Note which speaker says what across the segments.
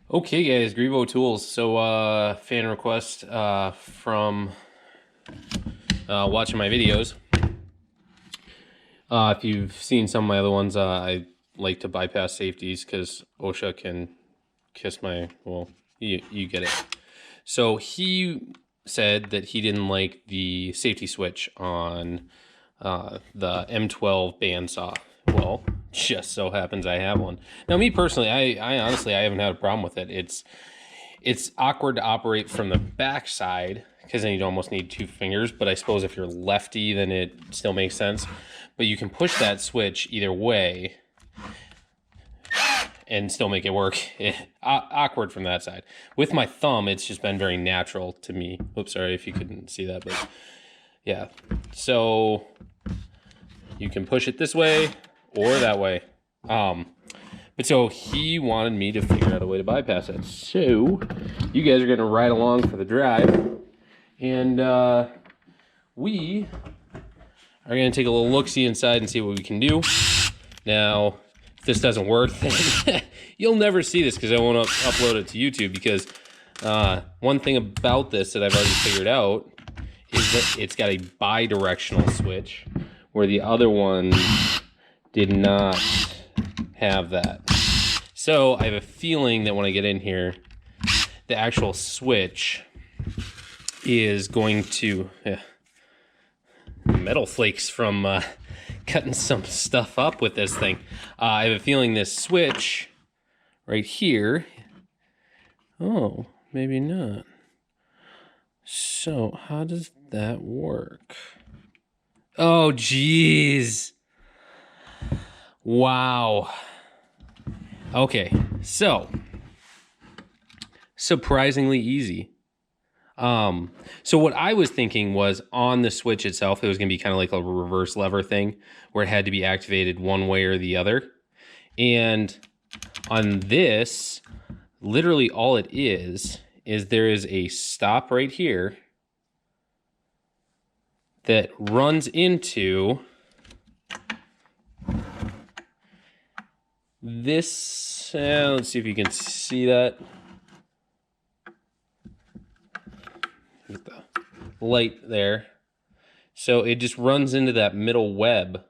Speaker 1: Okay guys, Grevo Tools. So fan request from watching my videos. If you've seen some of my other ones, I like to bypass safeties because OSHA can kiss my, well, you get it. So he said that he didn't like the safety switch on the M12 bandsaw. Well, just so happens I have one. Now, me personally, I honestly, I haven't had a problem with it. It's awkward to operate from the back side because then you'd almost need two fingers. But I suppose if you're lefty, then it still makes sense. But you can push that switch either way and still make it work. Awkward from that side. With my thumb, it's just been very natural to me. Oops, sorry if you couldn't see that, but yeah. So you can push it this way or that way. But so he wanted me to figure out a way to bypass it. So you guys are gonna ride along for the drive, and we are gonna take a little look-see inside and see what we can do. Now, if this doesn't work, then you'll never see this because I won't upload it to YouTube. Because one thing about this that I've already figured out is that it's got a bi-directional switch, where the other one did not have that. So I have a feeling that when I get in here, the actual switch is going to metal flakes from cutting some stuff up with this thing. I have a feeling this switch right here, oh, maybe not. So how does that work? Oh, geez. Wow. Okay, so surprisingly easy. So what I was thinking was on the switch itself, it was going to be kind of like a reverse lever thing where it had to be activated one way or the other. And on this, literally all it is there is a stop right here that runs into this. Let's see if you can see that. Get the light there. So it just runs into that middle web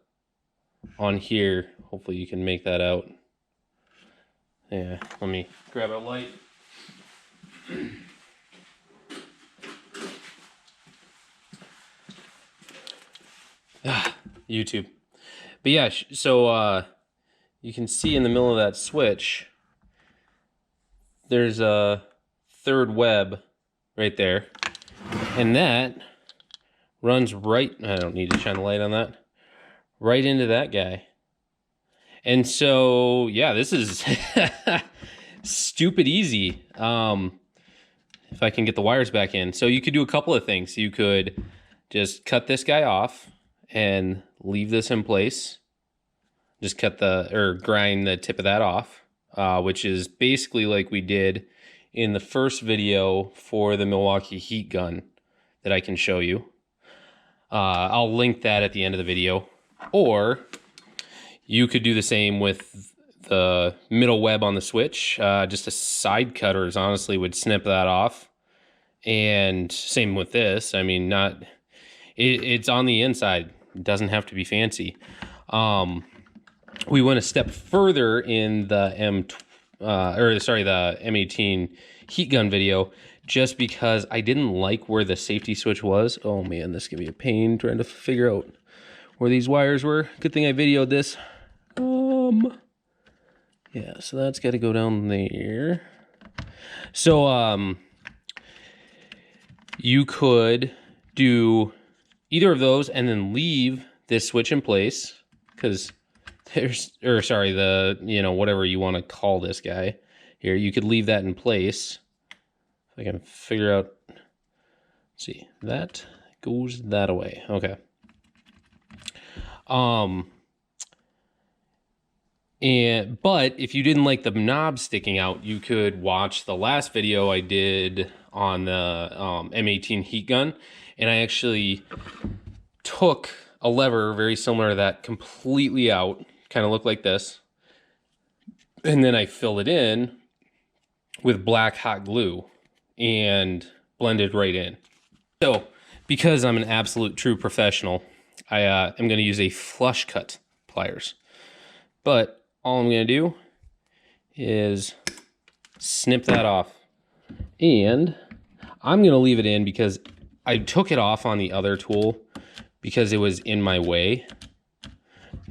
Speaker 1: on here. Hopefully you can make that out. Yeah, let me grab a light. YouTube. But yeah, so you can see in the middle of that switch, there's a third web right there. And that runs right, I don't need to shine the light on that, right into that guy. And so, yeah, this is stupid easy. If I can get the wires back in. So you could do a couple of things. You could just cut this guy off and leave this in place. Just cut or grind the tip of that off, which is basically like we did in the first video for the Milwaukee heat gun that I can show you. I'll link that at the end of the video. Or you could do the same with the middle web on the switch. Just a side cutters honestly would snip that off. And same with this. I mean, it's on the inside. It doesn't have to be fancy. We went a step further in the the M18 heat gun video, just because I didn't like where the safety switch was. Oh man, this can be a pain trying to figure out where these wires were. Good thing I videoed this. Yeah, so that's got to go down there. So you could do either of those and then leave this switch in place, because whatever you want to call this guy here, you could leave that in place. If I can figure out, let's see, that goes that way. Okay. But if you didn't like the knob sticking out, you could watch the last video I did on the M18 heat gun, and I actually took a lever very similar to that completely out, kind of looked like this, and then I filled it in with black hot glue and blended right in. So because I'm an absolute true professional, I am going to use a flush cut pliers. But all I'm going to do is snip that off. And I'm going to leave it in because I took it off on the other tool because it was in my way.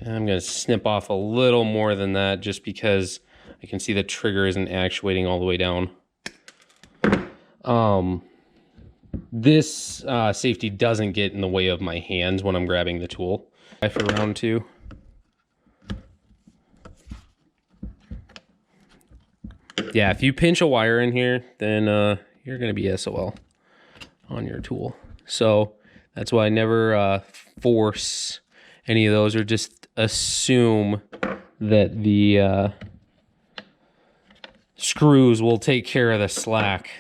Speaker 1: And I'm going to snip off a little more than that just because I can see the trigger isn't actuating all the way down. This safety doesn't get in the way of my hands when I'm grabbing the tool. For round 2. Yeah, if you pinch a wire in here, then you're going to be SOL on your tool. So that's why I never force any of those, or just assume that the screws will take care of the slack.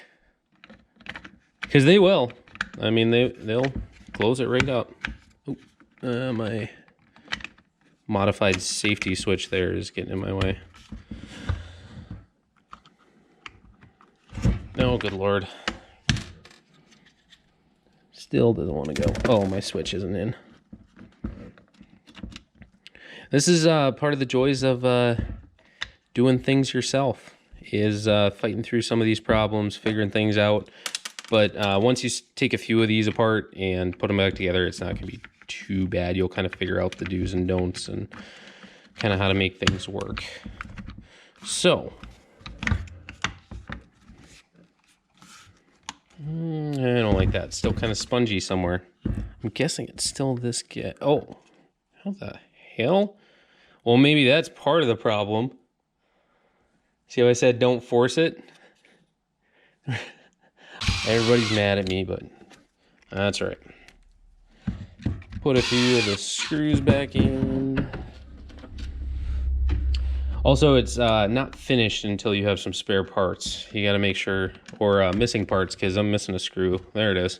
Speaker 1: Because they will. I mean, they'll close it right up. My modified safety switch there is getting in my way. Oh, good Lord. Still doesn't want to go. Oh, my switch isn't in. This is part of the joys of doing things yourself, is fighting through some of these problems, figuring things out. But once you take a few of these apart and put them back together, it's not going to be too bad. You'll kind of figure out the do's and don'ts and kind of how to make things work. So, I don't like that. It's still kind of spongy somewhere. I'm guessing it's still this guy. Oh, how the hell? Well, maybe that's part of the problem. See how I said don't force it? Everybody's mad at me, but that's all right. Put a few of the screws back in. Also, it's not finished until you have some spare parts. You got to make sure, or missing parts, because I'm missing a screw. There it is.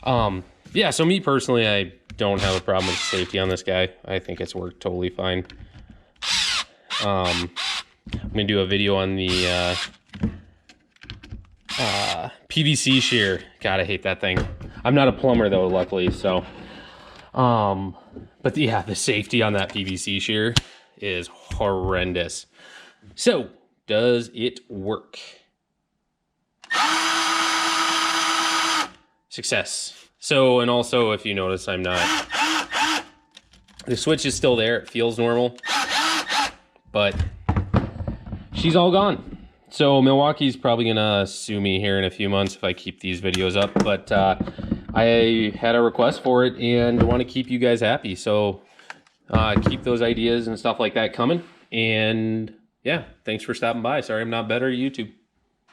Speaker 1: Yeah, so me personally, I don't have a problem with safety on this guy. I think it's worked totally fine. I'm going to do a video on the PVC shear. God, I hate that thing. I'm not a plumber though, luckily, so. But yeah, the safety on that PVC shear is horrendous. So, does it work? Success. So, and also, if you notice, I'm not. The switch is still there. It feels normal. But she's all gone. So Milwaukee's probably gonna sue me here in a few months if I keep these videos up, but I had a request for it and want to keep you guys happy. So keep those ideas and stuff like that coming. And yeah, thanks for stopping by. Sorry I'm not better at YouTube.